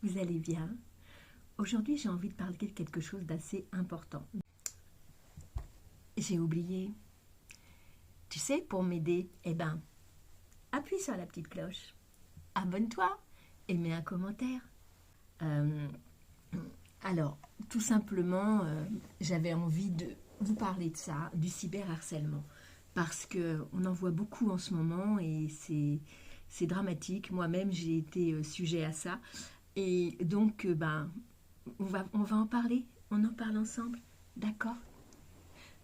vous allez bien? Aujourd'hui, j'ai envie de parler de quelque chose d'assez important. J'ai oublié. Tu sais, pour m'aider, appuie sur la petite cloche, abonne-toi et mets un commentaire. Euh, alors, tout simplement, j'avais envie de vous parler de ça, du cyberharcèlement, parce qu'on en voit beaucoup en ce moment et c'est dramatique. Moi-même, j'ai été sujet à ça. Et donc, on va en parler, on en parle ensemble, d'accord?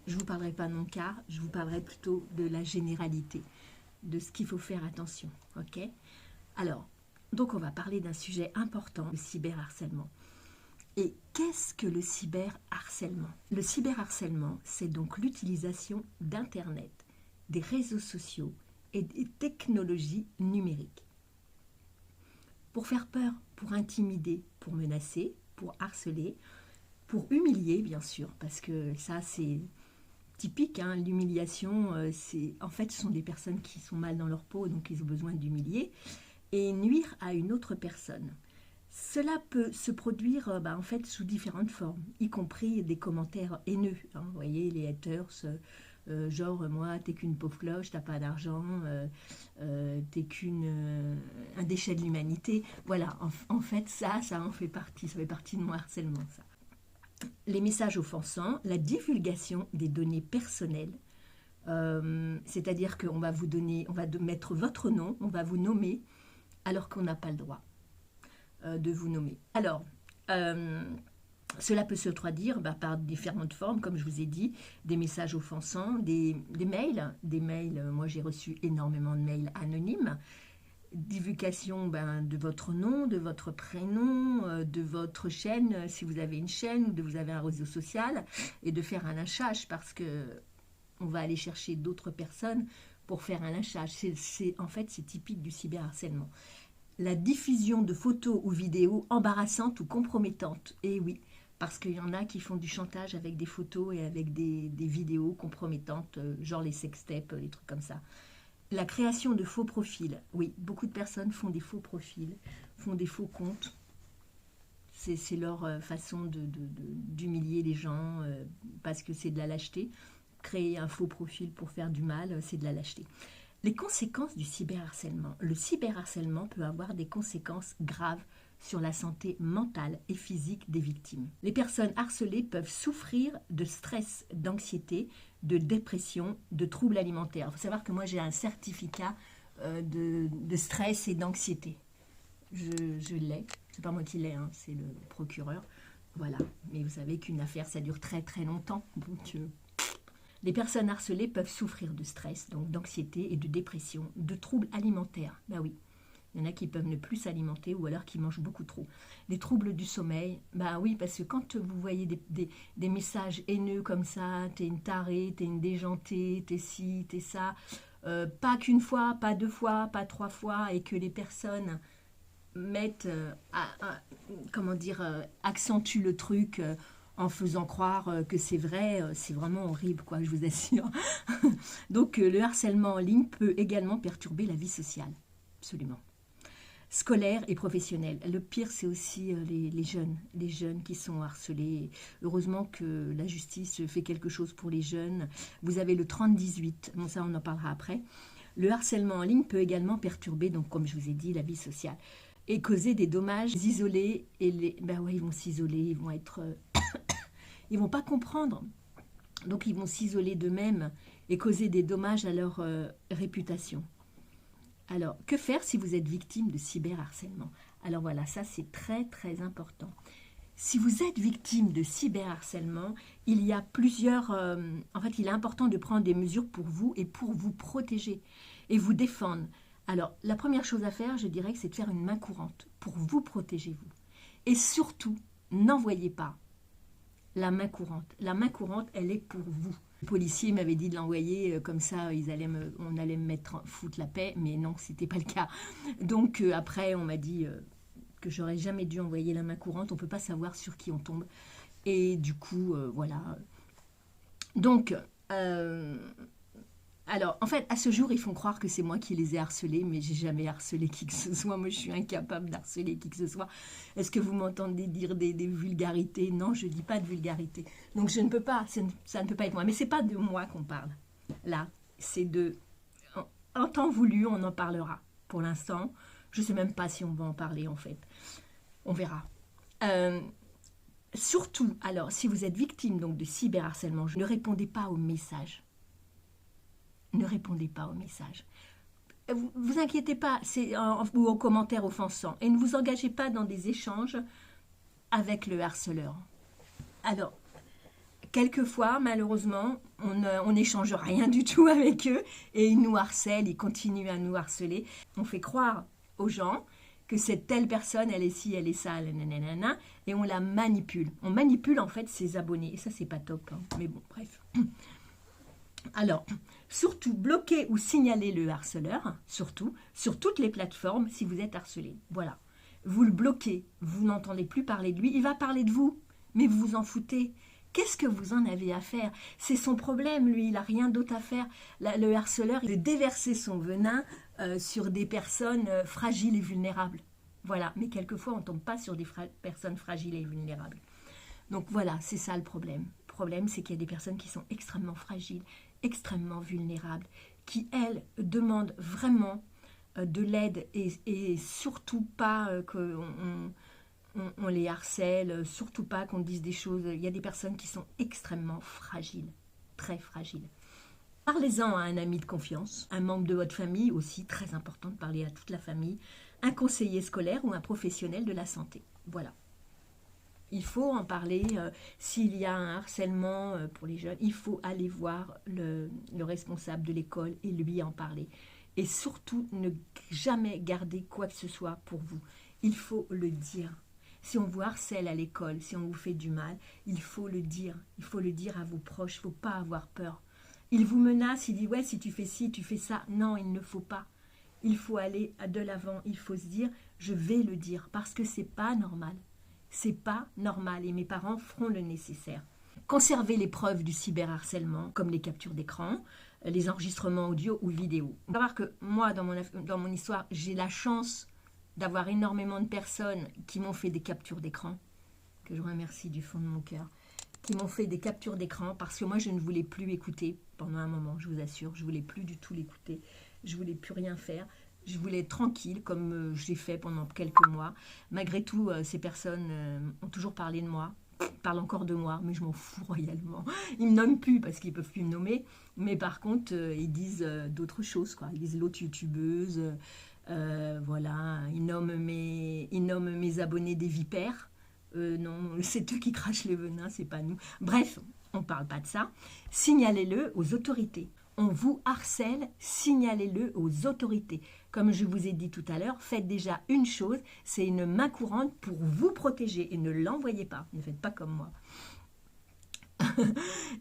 Je ne vous parlerai pas de mon cas, je vous parlerai plutôt de la généralité, de ce qu'il faut faire attention, ok? Alors, donc on va parler d'un sujet important, le cyberharcèlement. Et qu'est-ce que le cyberharcèlement? Le cyberharcèlement, c'est donc l'utilisation d'Internet, des réseaux sociaux et des technologies numériques pour faire peur, pour intimider, pour menacer, pour harceler, pour humilier, bien sûr, parce que ça, c'est typique, hein, l'humiliation, en fait, ce sont des personnes qui sont mal dans leur peau, donc ils ont besoin d'humilier, et nuire à une autre personne. Cela peut se produire en fait sous différentes formes, y compris des commentaires haineux. Hein, vous voyez, les haters, genre moi, t'es qu'une pauvre cloche, t'as pas d'argent, t'es un déchet de l'humanité. Voilà, en fait, ça en fait partie, ça fait partie de mon harcèlement, ça. Les messages offensants, la divulgation des données personnelles, c'est-à-dire qu'on va vous donner, on va mettre votre nom, on va vous nommer, alors qu'on n'a pas le droit de vous nommer. Alors, cela peut se traduire par différentes formes, comme je vous ai dit, des messages offensants, des mails. Moi j'ai reçu énormément de mails anonymes, divulgation de votre nom, de votre prénom, de votre chaîne, si vous avez une chaîne ou vous avez un réseau social, et de faire un lynchage parce que on va aller chercher d'autres personnes pour faire un lynchage. En fait, c'est typique du cyberharcèlement. La diffusion de photos ou vidéos embarrassantes ou compromettantes. Et oui, parce qu'il y en a qui font du chantage avec des photos et avec des vidéos compromettantes, genre les sextapes, les trucs comme ça. La création de faux profils. Oui, beaucoup de personnes font des faux profils, font des faux comptes. C'est leur façon d'humilier les gens parce que c'est de la lâcheté. Créer un faux profil pour faire du mal, c'est de la lâcheté. Les conséquences du cyberharcèlement. Le cyberharcèlement peut avoir des conséquences graves sur la santé mentale et physique des victimes. Les personnes harcelées peuvent souffrir de stress, d'anxiété, de dépression, de troubles alimentaires. Il faut savoir que moi j'ai un certificat de stress et d'anxiété. Je l'ai, c'est pas moi qui l'ai, hein, c'est le procureur. Voilà, mais vous savez qu'une affaire ça dure très très longtemps, donc les personnes harcelées peuvent souffrir de stress, donc d'anxiété et de dépression, de troubles alimentaires. Ben oui, il y en a qui peuvent ne plus s'alimenter ou alors qui mangent beaucoup trop. Les troubles du sommeil, ben oui, parce que quand vous voyez des messages haineux comme ça, t'es une tarée, t'es une déjantée, t'es ci, t'es ça, pas qu'une fois, pas deux fois, pas trois fois, et que les personnes mettent, accentuent le truc en faisant croire que c'est vrai, c'est vraiment horrible, quoi, je vous assure. Donc, le harcèlement en ligne peut également perturber la vie sociale, absolument. Scolaire et professionnel. Le pire, c'est aussi les jeunes qui sont harcelés. Heureusement que la justice fait quelque chose pour les jeunes. Vous avez le 30-18, bon, ça on en parlera après. Le harcèlement en ligne peut également perturber, donc comme je vous ai dit, la vie sociale et causer des dommages isolés. Et ils vont s'isoler, ils vont être... ils vont pas comprendre. Donc ils vont s'isoler d'eux-mêmes et causer des dommages à leur réputation. Alors, que faire si vous êtes victime de cyberharcèlement? Alors voilà, ça c'est très très important. Si vous êtes victime de cyberharcèlement, il y a plusieurs... en fait, il est important de prendre des mesures pour vous et pour vous protéger et vous défendre. Alors, la première chose à faire, je dirais que c'est de faire une main courante pour vous protéger, vous. Et surtout, n'envoyez pas la main courante. La main courante, elle est pour vous. Le policier m'avait dit de l'envoyer, comme ça on allait me foutre la paix, mais non, c'était pas le cas. Donc après, on m'a dit que j'aurais jamais dû envoyer la main courante, on peut pas savoir sur qui on tombe. Et du coup, voilà. Donc, Alors, en fait, à ce jour, ils font croire que c'est moi qui les ai harcelés, mais j'ai jamais harcelé qui que ce soit. Moi, je suis incapable d'harceler qui que ce soit. Est-ce que vous m'entendez dire des vulgarités? Non, je ne dis pas de vulgarité. Donc, je ne peux pas, ça ne peut pas être moi. Mais c'est pas de moi qu'on parle. Là, c'est de... En temps voulu, on en parlera. Pour l'instant, je ne sais même pas si on va en parler, en fait. On verra. Surtout, alors, si vous êtes victime donc, de cyberharcèlement, ne répondez pas aux messages. Ne répondez pas aux messages. Vous inquiétez pas, ou aux commentaires offensants. Et ne vous engagez pas dans des échanges avec le harceleur. Alors, quelquefois, malheureusement, on n'échange rien du tout avec eux et ils nous harcèlent, ils continuent à nous harceler. On fait croire aux gens que cette telle personne, elle est ci, elle est ça, nanana, et on la manipule. On manipule en fait ses abonnés. Et ça, c'est pas top. Hein. Mais bon, bref. Alors, surtout, bloquez ou signalez le harceleur, surtout, sur toutes les plateformes si vous êtes harcelé. Voilà. Vous le bloquez, vous n'entendez plus parler de lui, il va parler de vous, mais vous vous en foutez. Qu'est-ce que vous en avez à faire? C'est son problème, lui, il n'a rien d'autre à faire. Le harceleur, il veut déverser son venin sur des personnes fragiles et vulnérables. Voilà, mais quelquefois, on ne tombe pas sur des personnes fragiles et vulnérables. Donc voilà, c'est ça le problème. Le problème, c'est qu'il y a des personnes qui sont extrêmement fragiles, extrêmement vulnérables, qui, elles, demandent vraiment de l'aide et surtout pas qu'on on les harcèle, surtout pas qu'on dise des choses. Il y a des personnes qui sont extrêmement fragiles, très fragiles. Parlez-en à un ami de confiance, un membre de votre famille aussi, très important de parler à toute la famille, un conseiller scolaire ou un professionnel de la santé. Voilà. Il faut en parler. S'il y a un harcèlement pour les jeunes, il faut aller voir le responsable de l'école et lui en parler. Et surtout, ne jamais garder quoi que ce soit pour vous. Il faut le dire. Si on vous harcèle à l'école, si on vous fait du mal, il faut le dire. Il faut le dire à vos proches. Il ne faut pas avoir peur. Il vous menace, il dit « ouais, si tu fais ci, tu fais ça ». Non, il ne faut pas. Il faut aller de l'avant. Il faut se dire « je vais le dire » parce que ce n'est pas normal. C'est pas normal et mes parents feront le nécessaire. Conservez les preuves du cyberharcèlement, comme les captures d'écran, les enregistrements audio ou vidéo. On va voir que moi, dans mon histoire, j'ai la chance d'avoir énormément de personnes qui m'ont fait des captures d'écran, que je remercie du fond de mon cœur, qui m'ont fait des captures d'écran parce que moi, je ne voulais plus écouter pendant un moment, je vous assure. Je ne voulais plus du tout l'écouter. Je ne voulais plus rien faire. Je voulais être tranquille, comme j'ai fait pendant quelques mois. Malgré tout, ces personnes ont toujours parlé de moi, parlent encore de moi, mais je m'en fous royalement. Ils ne me nomment plus parce qu'ils ne peuvent plus me nommer, mais par contre, ils disent d'autres choses, quoi. Ils disent l'autre youtubeuse, voilà, ils nomment mes abonnés des vipères. Non, c'est eux qui crachent le venin, c'est pas nous. Bref, on ne parle pas de ça. Signalez-le aux autorités. On vous harcèle, signalez-le aux autorités. Comme je vous ai dit tout à l'heure, faites déjà une chose, c'est une main courante pour vous protéger et ne l'envoyez pas. Ne faites pas comme moi.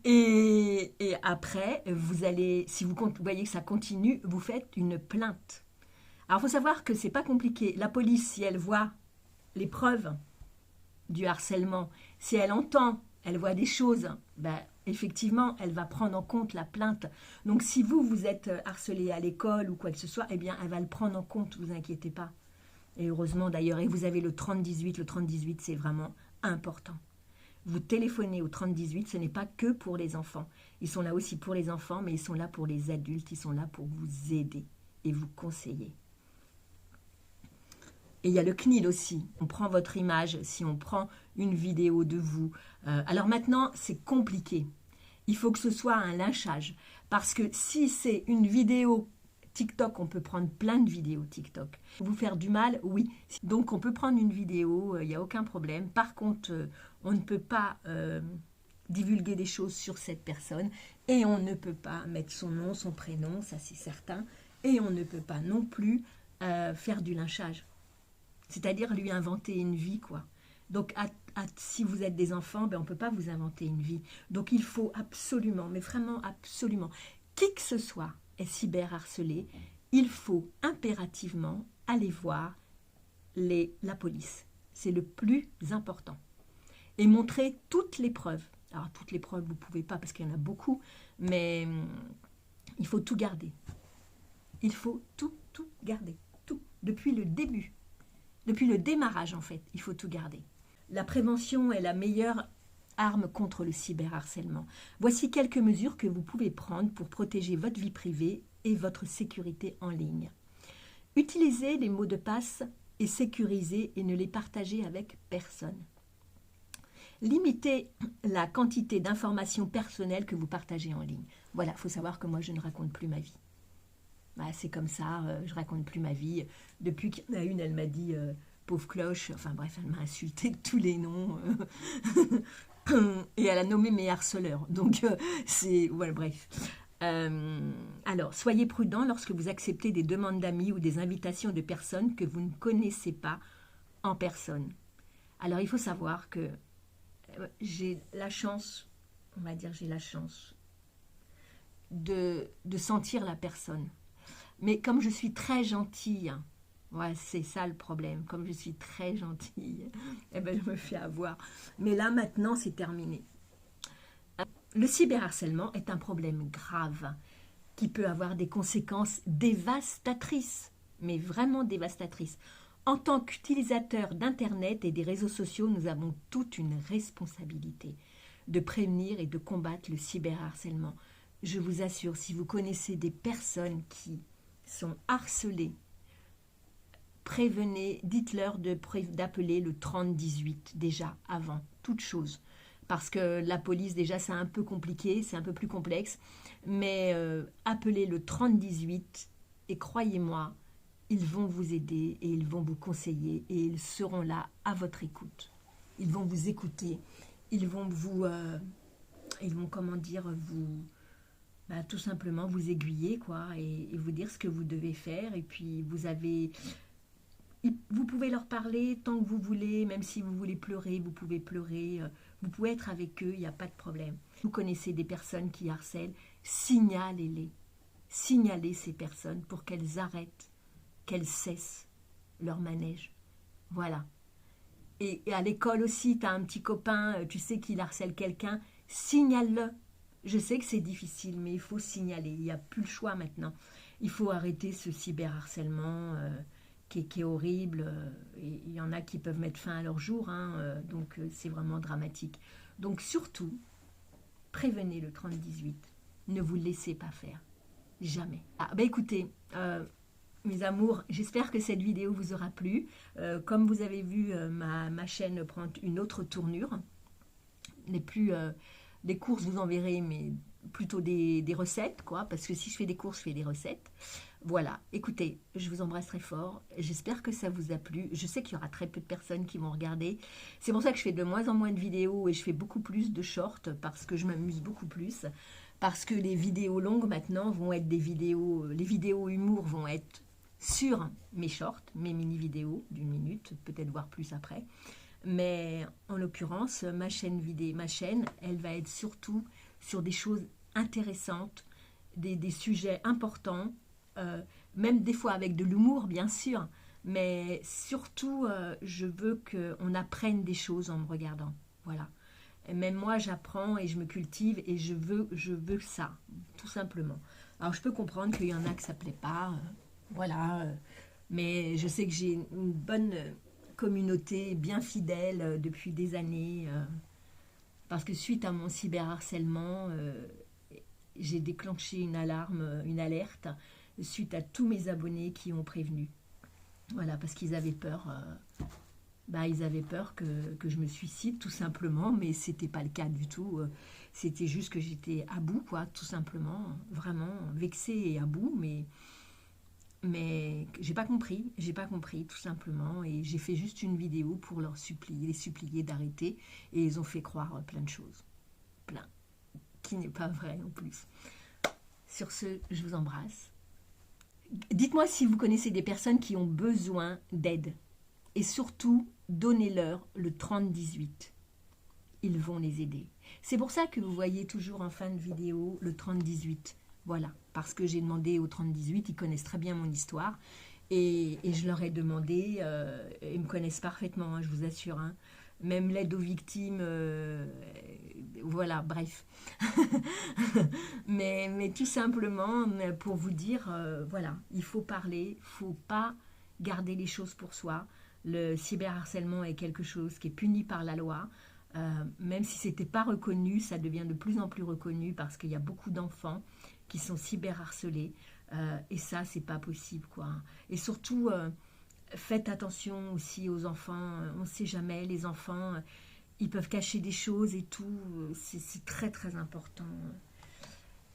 et après, vous allez, si vous voyez que ça continue, vous faites une plainte. Alors, il faut savoir que c'est pas compliqué. La police, si elle voit les preuves du harcèlement, si elle entend, elle voit des choses, ben, effectivement, elle va prendre en compte la plainte. Donc, si vous êtes harcelé à l'école ou quoi que ce soit, eh bien, elle va le prendre en compte, vous inquiétez pas. Et heureusement, d'ailleurs, et vous avez le 3018. Le 3018, c'est vraiment important. Vous téléphonez au 3018, ce n'est pas que pour les enfants. Ils sont là aussi pour les enfants, mais ils sont là pour les adultes. Ils sont là pour vous aider et vous conseiller. Et il y a le CNIL aussi. On prend votre image, si on prend une vidéo de vous. Alors maintenant, c'est compliqué. Il faut que ce soit un lynchage. Parce que si c'est une vidéo TikTok, on peut prendre plein de vidéos TikTok. Vous faire du mal, oui. Donc on peut prendre une vidéo, il n'y a aucun problème. Par contre, on ne peut pas divulguer des choses sur cette personne. Et on ne peut pas mettre son nom, son prénom, ça c'est certain. Et on ne peut pas non plus faire du lynchage. C'est-à-dire lui inventer une vie, quoi. Donc, si vous êtes des enfants, ben, on ne peut pas vous inventer une vie. Donc, il faut absolument, mais vraiment absolument, qui que ce soit est cyberharcelé, il faut impérativement aller voir la police. C'est le plus important. Et montrer toutes les preuves. Alors, toutes les preuves, vous ne pouvez pas parce qu'il y en a beaucoup, mais il faut tout garder. Il faut tout garder. Tout. Depuis le début. Depuis le démarrage, en fait, il faut tout garder. La prévention est la meilleure arme contre le cyberharcèlement. Voici quelques mesures que vous pouvez prendre pour protéger votre vie privée et votre sécurité en ligne. Utilisez les mots de passe et sécurisez et ne les partagez avec personne. Limitez la quantité d'informations personnelles que vous partagez en ligne. Voilà, il faut savoir que moi, je ne raconte plus ma vie. Bah, c'est comme ça, je raconte plus ma vie. Depuis qu'il y en a une, elle m'a dit pauvre cloche. Enfin bref, elle m'a insulté de tous les noms. Et elle a nommé mes harceleurs. Donc c'est voilà, bref. Alors, soyez prudent lorsque vous acceptez des demandes d'amis ou des invitations de personnes que vous ne connaissez pas en personne. Alors, il faut savoir que j'ai la chance, on va dire j'ai la chance de sentir la personne. Mais comme je suis très gentille, ouais, c'est ça le problème, comme je suis très gentille, eh ben, je me fais avoir. Mais là, maintenant, c'est terminé. Le cyberharcèlement est un problème grave qui peut avoir des conséquences dévastatrices, mais vraiment dévastatrices. En tant qu'utilisateur d'Internet et des réseaux sociaux, nous avons toute une responsabilité de prévenir et de combattre le cyberharcèlement. Je vous assure, si vous connaissez des personnes qui sont harcelées, prévenez, dites-leur d'appeler le 3018 déjà avant toute chose. Parce que la police, déjà, c'est un peu compliqué, c'est un peu plus complexe. Mais appelez le 3018 et croyez-moi, ils vont vous aider et ils vont vous conseiller et ils seront là à votre écoute. Ils vont vous écouter, ils vont comment dire, tout simplement vous aiguiller, quoi, et vous dire ce que vous devez faire. Et puis, vous pouvez leur parler tant que vous voulez, même si vous voulez pleurer, vous pouvez pleurer. Vous pouvez être avec eux, il n'y a pas de problème. Vous connaissez des personnes qui harcèlent, signalez-les. Signalez ces personnes pour qu'elles arrêtent, qu'elles cessent leur manège. Voilà. Et à l'école aussi, tu as un petit copain, tu sais qu'il harcèle quelqu'un, signale-le. Je sais que c'est difficile, mais il faut signaler. Il n'y a plus le choix maintenant. Il faut arrêter ce cyberharcèlement qui est horrible. Et il y en a qui peuvent mettre fin à leur jour, donc c'est vraiment dramatique. Donc surtout, prévenez le 3018. Ne vous laissez pas faire. Jamais. Écoutez, mes amours, j'espère que cette vidéo vous aura plu. Comme vous avez vu, ma chaîne prend une autre tournure. Les courses, vous en verrez, mais plutôt des recettes, quoi, parce que si je fais des courses, je fais des recettes. Voilà, écoutez, je vous embrasse très fort. J'espère que ça vous a plu. Je sais qu'il y aura très peu de personnes qui vont regarder. C'est pour ça que je fais de moins en moins de vidéos et je fais beaucoup plus de shorts parce que je m'amuse beaucoup plus. Parce que les vidéos longues maintenant vont être des vidéos... Les vidéos humour vont être sur mes shorts, mes mini-vidéos d'une minute, peut-être voire plus après. Mais en l'occurrence, ma chaîne, elle va être surtout sur des choses intéressantes, des sujets importants, même des fois avec de l'humour, bien sûr, mais surtout, je veux qu'on apprenne des choses en me regardant. Voilà. Et même moi, j'apprends et je me cultive et je veux ça, tout simplement. Alors, je peux comprendre qu'il y en a que ça ne plaît pas, mais je sais que j'ai une bonne communauté bien fidèle depuis des années, parce que suite à mon cyberharcèlement, j'ai déclenché une alerte, suite à tous mes abonnés qui ont prévenu. Voilà, parce qu'ils avaient peur. Ils avaient peur que je me suicide, tout simplement, mais c'était pas le cas du tout. C'était juste que j'étais à bout, quoi, tout simplement. Vraiment vexée et à bout, mais j'ai pas compris, tout simplement. Et j'ai fait juste une vidéo pour les supplier d'arrêter. Et ils ont fait croire plein de choses. Plein. Qui n'est pas vrai en plus. Sur ce, je vous embrasse. Dites-moi si vous connaissez des personnes qui ont besoin d'aide. Et surtout, donnez-leur le 3018. Ils vont les aider. C'est pour ça que vous voyez toujours en fin de vidéo le 3018. Voilà, parce que j'ai demandé au 3018, ils connaissent très bien mon histoire. Et je leur ai demandé, ils me connaissent parfaitement, je vous assure. même l'aide aux victimes, voilà, bref. mais tout simplement pour vous dire, voilà, il faut parler, il ne faut pas garder les choses pour soi. Le cyberharcèlement est quelque chose qui est puni par la loi. Même si ce n'était pas reconnu, ça devient de plus en plus reconnu parce qu'il y a beaucoup d'enfants qui sont cyberharcelés. Et ça, c'est pas possible, quoi. Et surtout, faites attention aussi aux enfants. On ne sait jamais, les enfants, ils peuvent cacher des choses et tout. C'est très, très important.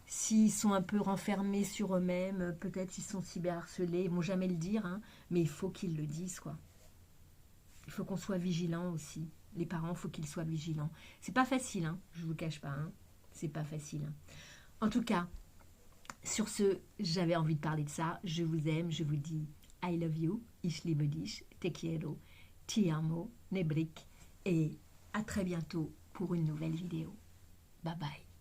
S'ils sont un peu renfermés sur eux-mêmes, peut-être ils sont cyberharcelés. Ils ne vont jamais le dire, hein, mais il faut qu'ils le disent, quoi. Il faut qu'on soit vigilant aussi. Les parents, il faut qu'ils soient vigilants. C'est pas facile, hein, je vous cache pas. Hein. C'est pas facile. Hein. En tout cas, sur ce, j'avais envie de parler de ça. Je vous aime, je vous dis I love you, ich liebe dich, te quiero, ti amo, nebrik. Et à très bientôt pour une nouvelle vidéo. Bye bye.